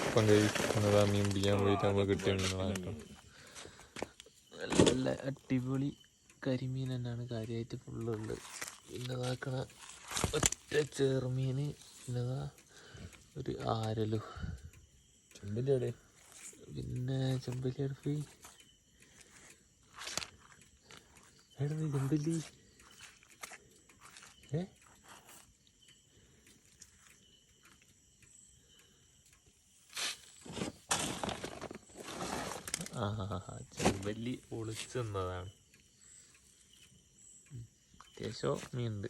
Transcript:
അപ്പം കഴിക്കുന്നതാ മീൻ പിടിക്കാൻ പോയിട്ട് നമ്മൾ കിട്ടിയ മീനുകളാണ് കേട്ടോ. നല്ല അടിപൊളി കരിമീൻ തന്നെയാണ് കാര്യമായിട്ട് ഫുള്ളുള്ളത്. പിന്നെ ഇതാക്കണ ഒറ്റ ചെറുമീൻ, പിന്നെതാ ഒരു ആരലു, ചെമ്പല്ലി എവിടെ, പിന്നെ ചെമ്പല്ലി അടുപ്പ് എവിടെ ചെമ്പല്ലി ചെമ്പല്ലി ഒളിച്ചെന്നതാണ്. അത്യാവശ്യം മീനുണ്ട്.